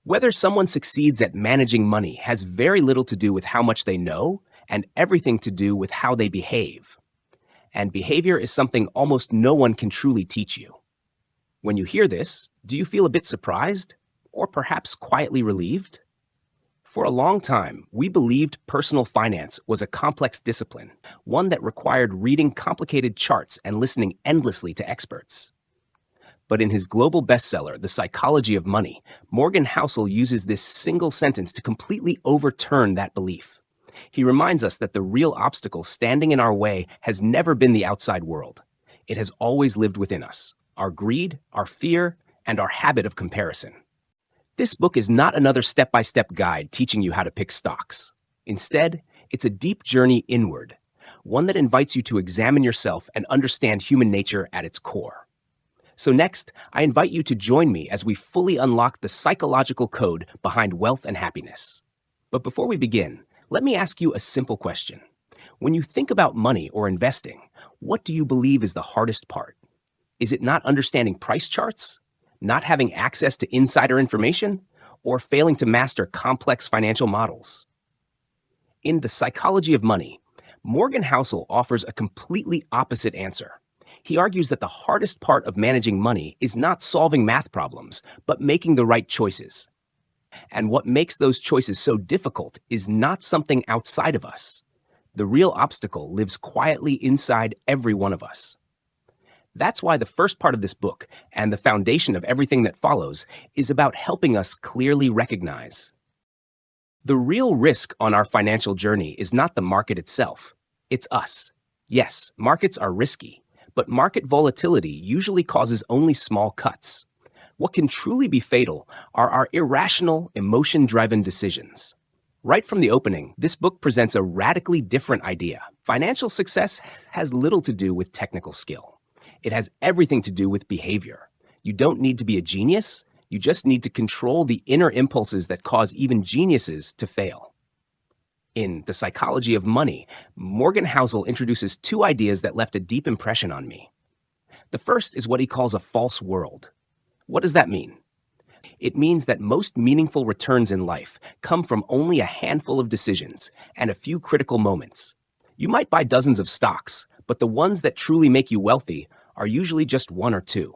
Whether someone succeeds at managing money has very little to do with how much they know and everything to do with how they behave. And behavior is something almost no one can truly teach you. When you hear this, do you feel a bit surprised or perhaps quietly relieved? For a long time, we believed personal finance was a complex discipline, one that required reading complicated charts and listening endlessly to experts. But in his global bestseller, The Psychology of Money, Morgan Housel uses this single sentence to completely overturn that belief. He reminds us that the real obstacle standing in our way has never been the outside world. It has always lived within us, our greed, our fear, and our habit of comparison. This book is not another step-by-step guide teaching you how to pick stocks. Instead, it's a deep journey inward, one that invites you to examine yourself and understand human nature at its core. So next, I invite you to join me as we fully unlock the psychological code behind wealth and happiness. But before we begin, let me ask you a simple question. When you think about money or investing, what do you believe is the hardest part? Is it not understanding price charts? Not having access to insider information, or failing to master complex financial models? In The Psychology of Money, Morgan Housel offers a completely opposite answer. He argues that the hardest part of managing money is not solving math problems, but making the right choices. And what makes those choices so difficult is not something outside of us. The real obstacle lives quietly inside every one of us. That's why the first part of this book, and the foundation of everything that follows, is about helping us clearly recognize. The real risk on our financial journey is not the market itself. It's us. Yes, markets are risky, but market volatility usually causes only small cuts. What can truly be fatal are our irrational, emotion-driven decisions. Right from the opening, this book presents a radically different idea. Financial success has little to do with technical skill. It has everything to do with behavior. You don't need to be a genius. You just need to control the inner impulses that cause even geniuses to fail. In The Psychology of Money, Morgan Housel introduces two ideas that left a deep impression on me. The first is what he calls a false world. What does that mean? It means that most meaningful returns in life come from only a handful of decisions and a few critical moments. You might buy dozens of stocks, but the ones that truly make you wealthy are usually just one or two.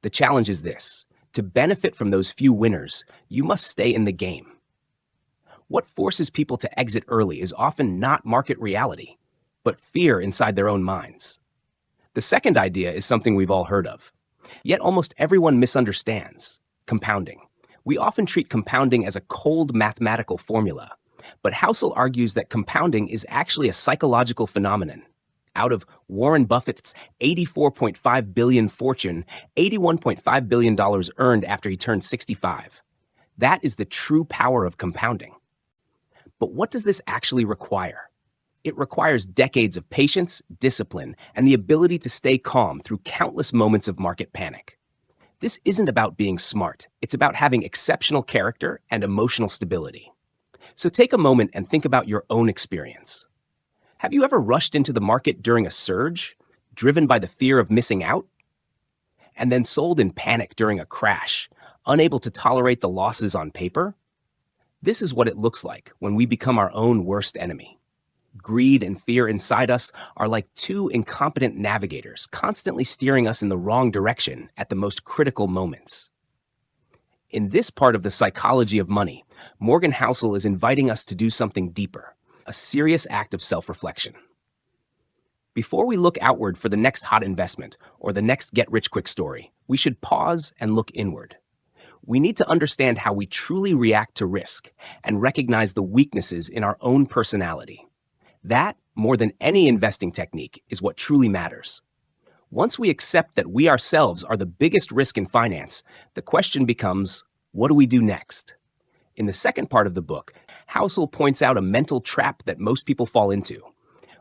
The challenge is this: to benefit from those few winners, you must stay in the game. What forces people to exit early is often not market reality, but fear inside their own minds. The second idea is something we've all heard of, yet almost everyone misunderstands: compounding. We often treat compounding as a cold mathematical formula, but Housel argues that compounding is actually a psychological phenomenon. Out of Warren Buffett's $84.5 billion fortune, $81.5 billion earned after he turned 65. That is the true power of compounding. But what does this actually require? It requires decades of patience, discipline, and the ability to stay calm through countless moments of market panic. This isn't about being smart. It's about having exceptional character and emotional stability. So take a moment and think about your own experience. Have you ever rushed into the market during a surge, driven by the fear of missing out? And then sold in panic during a crash, unable to tolerate the losses on paper? This is what it looks like when we become our own worst enemy. Greed and fear inside us are like two incompetent navigators, constantly steering us in the wrong direction at the most critical moments. In this part of The Psychology of Money, Morgan Housel is inviting us to do something deeper, a serious act of self-reflection. Before we look outward for the next hot investment or the next get-rich-quick story, we should pause and look inward. We need to understand how we truly react to risk and recognize the weaknesses in our own personality. That, more than any investing technique, is what truly matters. Once we accept that we ourselves are the biggest risk in finance, the question becomes, what do we do next? In the second part of the book, Housel points out a mental trap that most people fall into.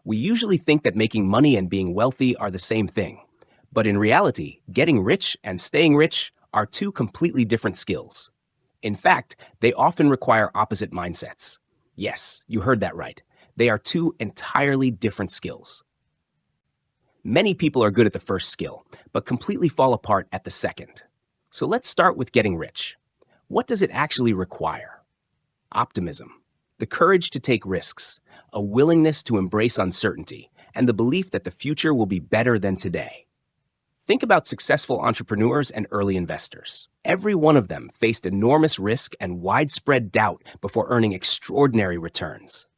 We usually think that making money and being wealthy are the same thing. But in reality, getting rich and staying rich are two completely different skills. In fact, they often require opposite mindsets. Yes, you heard that right. They are two entirely different skills. Many people are good at the first skill, but completely fall apart at the second. So let's start with getting rich. What does it actually require? Optimism, the courage to take risks, a willingness to embrace uncertainty, and the belief that the future will be better than today. Think about successful entrepreneurs and early investors. Every one of them faced enormous risk and widespread doubt before earning extraordinary returns.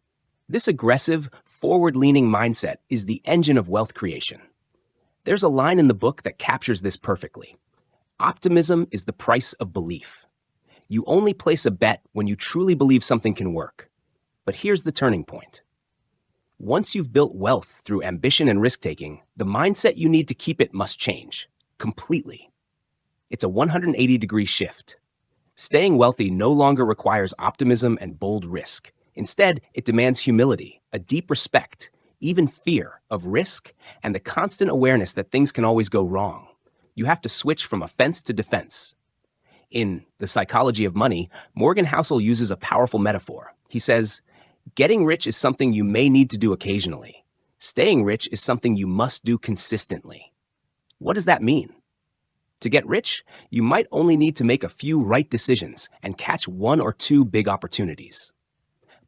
This aggressive, forward-leaning mindset is the engine of wealth creation. There's a line in the book that captures this perfectly. Optimism is the price of belief. You only place a bet when you truly believe something can work. But here's the turning point. Once you've built wealth through ambition and risk-taking, the mindset you need to keep it must change, completely. It's a 180-degree shift. Staying wealthy no longer requires optimism and bold risk. Instead, it demands humility, a deep respect, even fear of risk, and the constant awareness that things can always go wrong. You have to switch from offense to defense. In The Psychology of Money, Morgan Housel uses a powerful metaphor. He says, "Getting rich is something you may need to do occasionally. Staying rich is something you must do consistently." What does that mean? To get rich, you might only need to make a few right decisions and catch one or two big opportunities.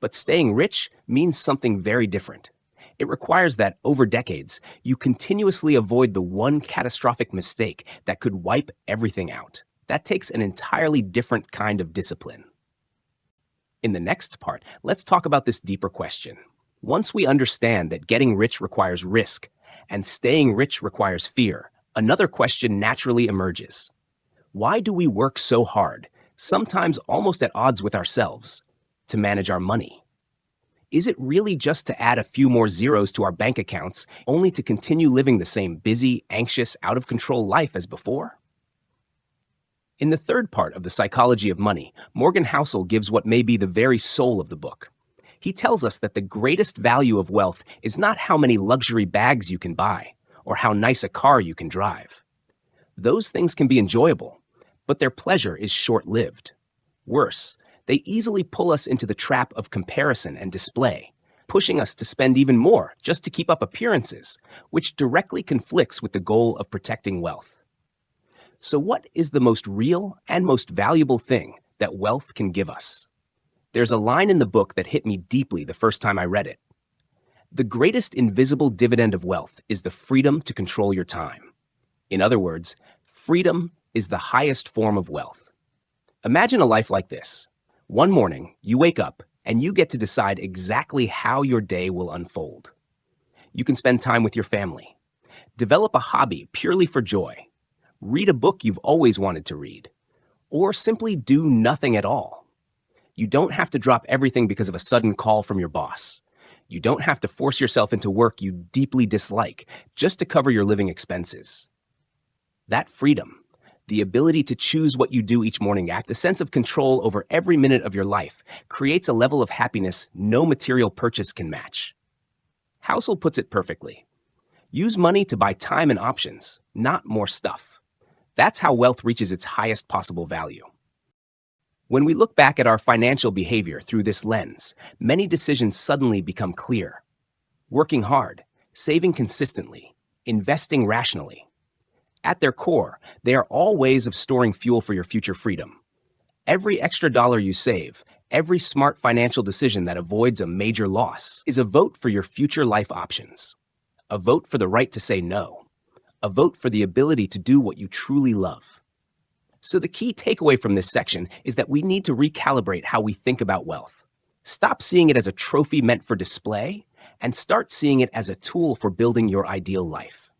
But staying rich means something very different. It requires that, over decades, you continuously avoid the one catastrophic mistake that could wipe everything out. That takes an entirely different kind of discipline. In the next part, let's talk about this deeper question. Once we understand that getting rich requires risk and staying rich requires fear, another question naturally emerges. Why do we work so hard, sometimes almost at odds with ourselves, to manage our money? Is it really just to add a few more zeros to our bank accounts, only to continue living the same busy, anxious, out-of-control life as before? In the third part of The Psychology of Money, Morgan Housel gives what may be the very soul of the book. He tells us that the greatest value of wealth is not how many luxury bags you can buy, or how nice a car you can drive. Those things can be enjoyable, but their pleasure is short-lived. Worse, they easily pull us into the trap of comparison and display, pushing us to spend even more just to keep up appearances, which directly conflicts with the goal of protecting wealth. So what is the most real and most valuable thing that wealth can give us? There's a line in the book that hit me deeply the first time I read it. The greatest invisible dividend of wealth is the freedom to control your time. In other words, freedom is the highest form of wealth. Imagine a life like this. One morning, you wake up and you get to decide exactly how your day will unfold. You can spend time with your family, develop a hobby purely for joy, read a book you've always wanted to read, or simply do nothing at all. You don't have to drop everything because of a sudden call from your boss. You don't have to force yourself into work you deeply dislike just to cover your living expenses. That freedom, the ability to choose what you do each morning, the sense of control over every minute of your life, creates a level of happiness no material purchase can match. Housel puts it perfectly. Use money to buy time and options, not more stuff. That's how wealth reaches its highest possible value. When we look back at our financial behavior through this lens, many decisions suddenly become clear. Working hard, saving consistently, investing rationally. At their core, they are all ways of storing fuel for your future freedom. Every extra dollar you save, every smart financial decision that avoids a major loss, is a vote for your future life options. A vote for the right to say no. A vote for the ability to do what you truly love. So the key takeaway from this section is that we need to recalibrate how we think about wealth. Stop seeing it as a trophy meant for display, and start seeing it as a tool for building your ideal life.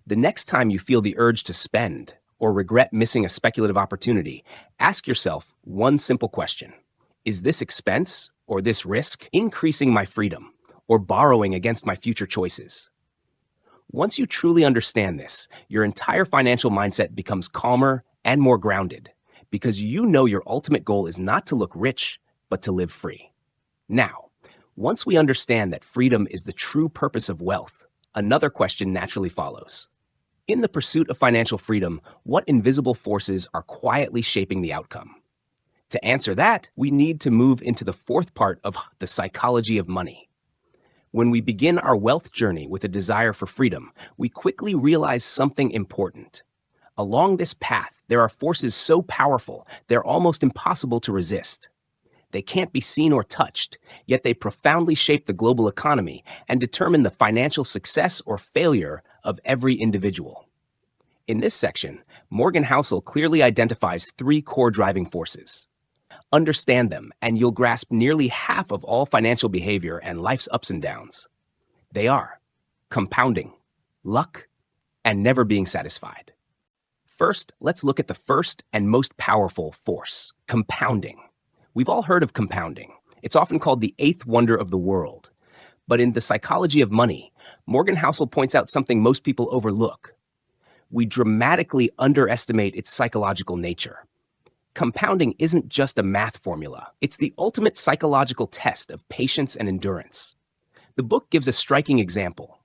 The next time you feel the urge to spend or regret missing a speculative opportunity, ask yourself one simple question. Is this expense or this risk increasing my freedom or borrowing against my future choices? Once you truly understand this, your entire financial mindset becomes calmer and more grounded, because you know your ultimate goal is not to look rich, but to live free. Now, once we understand that freedom is the true purpose of wealth, another question naturally follows. In the pursuit of financial freedom, what invisible forces are quietly shaping the outcome? To answer that, we need to move into the fourth part of The Psychology of Money. When we begin our wealth journey with a desire for freedom, we quickly realize something important. Along this path, there are forces so powerful they're almost impossible to resist. They can't be seen or touched, yet they profoundly shape the global economy and determine the financial success or failure of every individual. In this section, Morgan Housel clearly identifies three core driving forces. Understand them, and you'll grasp nearly half of all financial behavior and life's ups and downs. They are compounding, luck, and never being satisfied. First, let's look at the first and most powerful force, compounding. We've all heard of compounding. It's often called the eighth wonder of the world. But in The Psychology of Money, Morgan Housel points out something most people overlook. We dramatically underestimate its psychological nature. Compounding isn't just a math formula. It's the ultimate psychological test of patience and endurance. The book gives a striking example.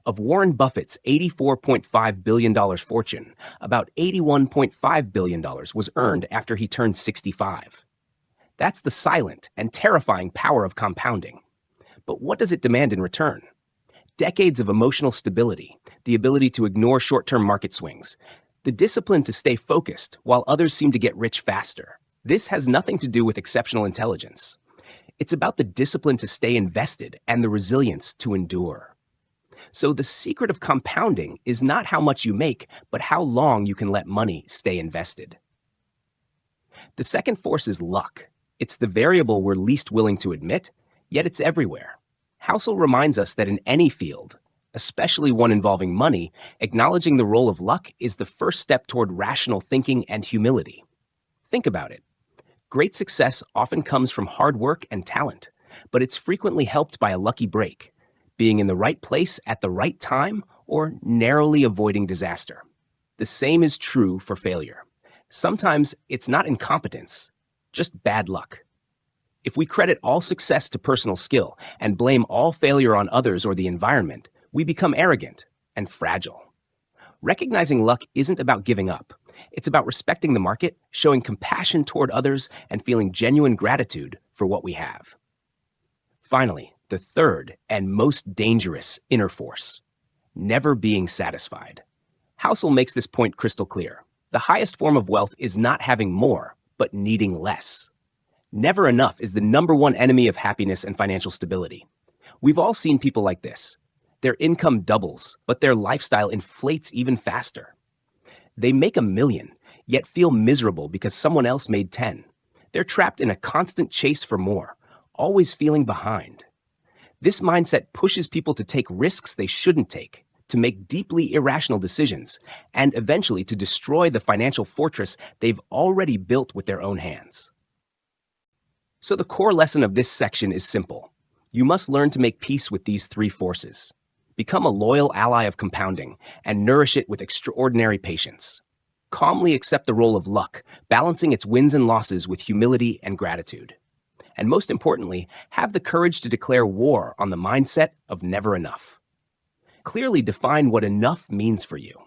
Of Warren Buffett's $84.5 billion fortune, about $81.5 billion was earned after he turned 65. That's the silent and terrifying power of compounding. But what does it demand in return? Decades of emotional stability, the ability to ignore short-term market swings, the discipline to stay focused while others seem to get rich faster. This has nothing to do with exceptional intelligence. It's about the discipline to stay invested and the resilience to endure. So the secret of compounding is not how much you make, but how long you can let money stay invested. The second force is luck. It's the variable we're least willing to admit, yet it's everywhere. Housel reminds us that in any field, especially one involving money, acknowledging the role of luck is the first step toward rational thinking and humility. Think about it. Great success often comes from hard work and talent, but it's frequently helped by a lucky break, being in the right place at the right time, or narrowly avoiding disaster. The same is true for failure. Sometimes it's not incompetence, just bad luck. If we credit all success to personal skill and blame all failure on others or the environment, we become arrogant and fragile. Recognizing luck isn't about giving up. It's about respecting the market, showing compassion toward others, and feeling genuine gratitude for what we have. Finally, the third and most dangerous inner force, never being satisfied. Housel makes this point crystal clear. The highest form of wealth is not having more, but needing less. Never enough is the number one enemy of happiness and financial stability. We've all seen people like this. Their income doubles, but their lifestyle inflates even faster. They make $1 million, yet feel miserable because someone else made 10. They're trapped in a constant chase for more, always feeling behind. This mindset pushes people to take risks they shouldn't take, to make deeply irrational decisions, and eventually to destroy the financial fortress they've already built with their own hands. So the core lesson of this section is simple. You must learn to make peace with these three forces. Become a loyal ally of compounding and nourish it with extraordinary patience. Calmly accept the role of luck, balancing its wins and losses with humility and gratitude. And most importantly, have the courage to declare war on the mindset of never enough. Clearly define what enough means for you.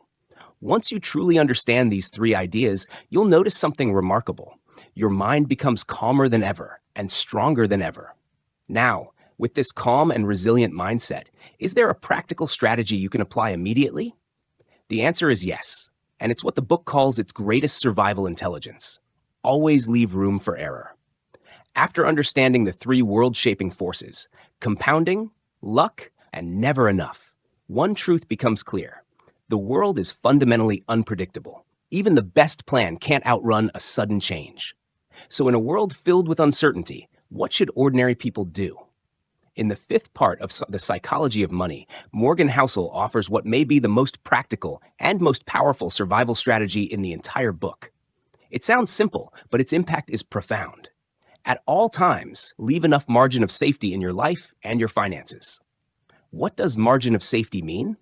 Once you truly understand these three ideas, you'll notice something remarkable. Your mind becomes calmer than ever and stronger than ever. Now, with this calm and resilient mindset, is there a practical strategy you can apply immediately? The answer is yes, and it's what the book calls its greatest survival intelligence. Always leave room for error. After understanding the three world-shaping forces, compounding, luck, and never enough, one truth becomes clear. The world is fundamentally unpredictable. Even the best plan can't outrun a sudden change. So in a world filled with uncertainty, what should ordinary people do? In the fifth part of The Psychology of Money, Morgan Housel offers what may be the most practical and most powerful survival strategy in the entire book. It sounds simple, but its impact is profound. At all times, leave enough margin of safety in your life and your finances. What does margin of safety mean?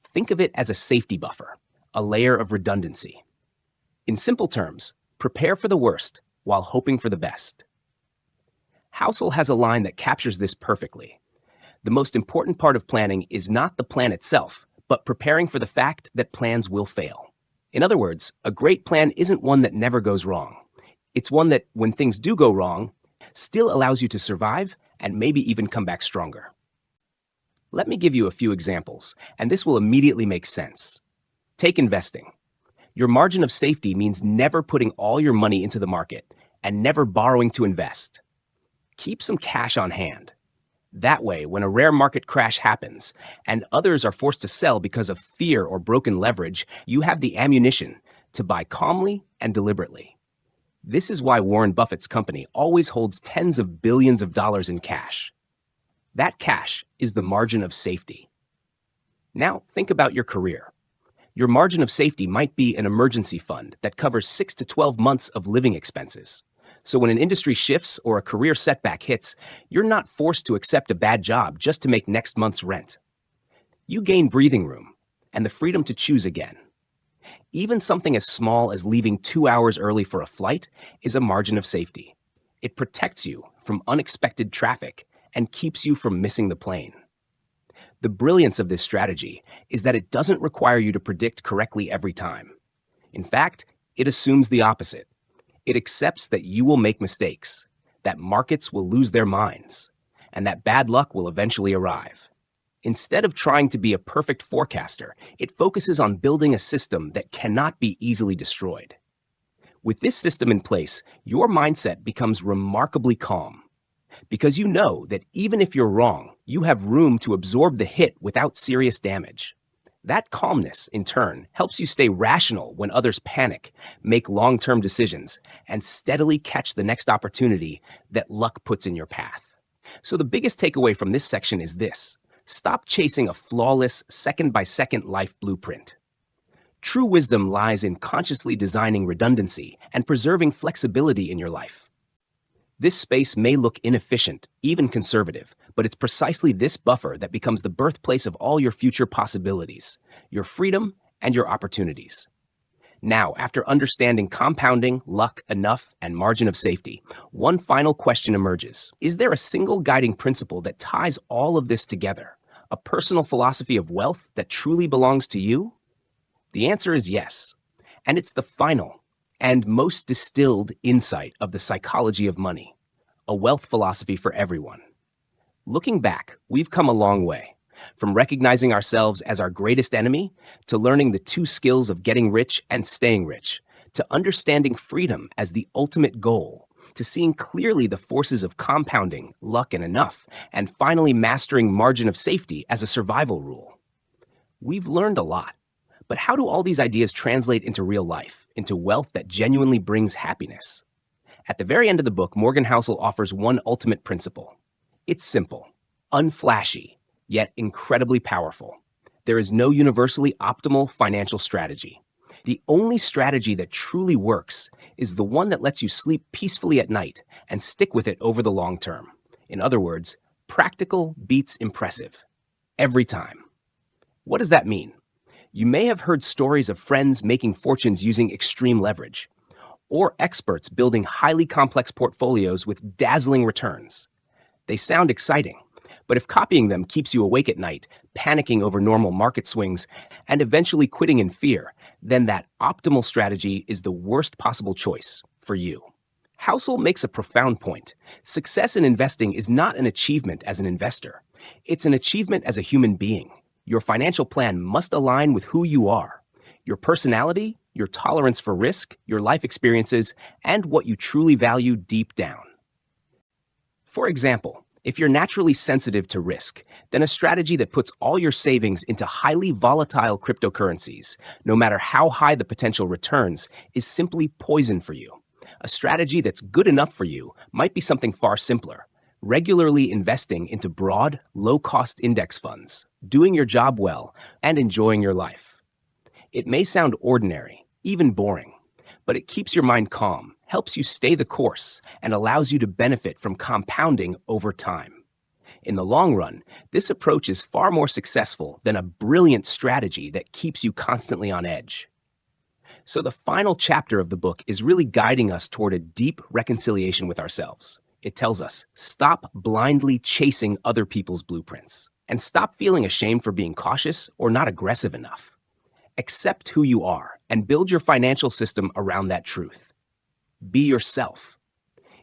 Think of it as a safety buffer, a layer of redundancy. In simple terms, prepare for the worst while hoping for the best. Housel has a line that captures this perfectly. The most important part of planning is not the plan itself, but preparing for the fact that plans will fail. In other words, a great plan isn't one that never goes wrong. It's one that, when things do go wrong, still allows you to survive and maybe even come back stronger. Let me give you a few examples, and this will immediately make sense. Take investing. Your margin of safety means never putting all your money into the market and never borrowing to invest. Keep some cash on hand. That way, when a rare market crash happens and others are forced to sell because of fear or broken leverage, you have the ammunition to buy calmly and deliberately. This is why Warren Buffett's company always holds tens of billions of dollars in cash. That cash is the margin of safety. Now, think about your career. Your margin of safety might be an emergency fund that covers 6 to 12 months of living expenses. So when an industry shifts or a career setback hits, you're not forced to accept a bad job just to make next month's rent. You gain breathing room and the freedom to choose again. Even something as small as leaving 2 hours early for a flight is a margin of safety. It protects you from unexpected traffic and keeps you from missing the plane. The brilliance of this strategy is that it doesn't require you to predict correctly every time. In fact, it assumes the opposite. It accepts that you will make mistakes, that markets will lose their minds, and that bad luck will eventually arrive. Instead of trying to be a perfect forecaster, it focuses on building a system that cannot be easily destroyed. With this system in place, your mindset becomes remarkably calm, because you know that even if you're wrong, you have room to absorb the hit without serious damage. That calmness, in turn, helps you stay rational when others panic, make long-term decisions, and steadily catch the next opportunity that luck puts in your path. So the biggest takeaway from this section is this: stop chasing a flawless, second-by-second life blueprint. True wisdom lies in consciously designing redundancy and preserving flexibility in your life. This space may look inefficient, even conservative, but it's precisely this buffer that becomes the birthplace of all your future possibilities, your freedom, and your opportunities. Now, after understanding compounding, luck, enough, and margin of safety, one final question emerges. Is there a single guiding principle that ties all of this together? A personal philosophy of wealth that truly belongs to you? The answer is yes. And it's the final and most distilled insight of the psychology of money, a wealth philosophy for everyone. Looking back, we've come a long way, from recognizing ourselves as our greatest enemy, to learning the two skills of getting rich and staying rich, to understanding freedom as the ultimate goal, to seeing clearly the forces of compounding, luck, and enough, and finally mastering margin of safety as a survival rule. We've learned a lot. But how do all these ideas translate into real life, into wealth that genuinely brings happiness? At the very end of the book, Morgan Housel offers one ultimate principle. It's simple, unflashy, yet incredibly powerful. There is no universally optimal financial strategy. The only strategy that truly works is the one that lets you sleep peacefully at night and stick with it over the long term. In other words, practical beats impressive. Every time. What does that mean? You may have heard stories of friends making fortunes using extreme leverage, or experts building highly complex portfolios with dazzling returns. They sound exciting, but if copying them keeps you awake at night, panicking over normal market swings, and eventually quitting in fear, then that optimal strategy is the worst possible choice for you. Housel makes a profound point. Success in investing is not an achievement as an investor. It's an achievement as a human being. Your financial plan must align with who you are, your personality, your tolerance for risk, your life experiences, and what you truly value deep down. For example, if you're naturally sensitive to risk, then a strategy that puts all your savings into highly volatile cryptocurrencies, no matter how high the potential returns, is simply poison for you. A strategy that's good enough for you might be something far simpler. Regularly investing into broad, low-cost index funds, doing your job well, and enjoying your life. It may sound ordinary, even boring, but it keeps your mind calm, helps you stay the course, and allows you to benefit from compounding over time. In the long run, this approach is far more successful than a brilliant strategy that keeps you constantly on edge. So the final chapter of the book is really guiding us toward a deep reconciliation with ourselves. It tells us, stop blindly chasing other people's blueprints, and stop feeling ashamed for being cautious or not aggressive enough. Accept who you are and build your financial system around that truth. Be yourself.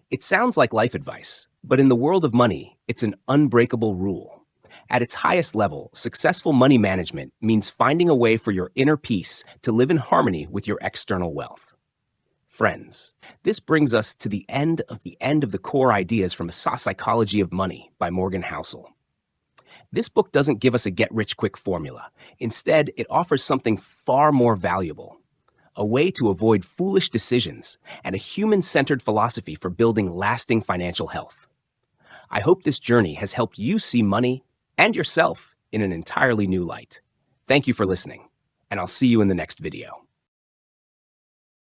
It sounds like life advice, but in the world of money, it's an unbreakable rule. At its highest level, successful money management means finding a way for your inner peace to live in harmony with your external wealth. Friends, this brings us to the end of the core ideas from A Psychology of Money by Morgan Housel. This book doesn't give us a get-rich-quick formula. Instead, it offers something far more valuable, a way to avoid foolish decisions and a human-centered philosophy for building lasting financial health. I hope this journey has helped you see money and yourself in an entirely new light. Thank you for listening, and I'll see you in the next video.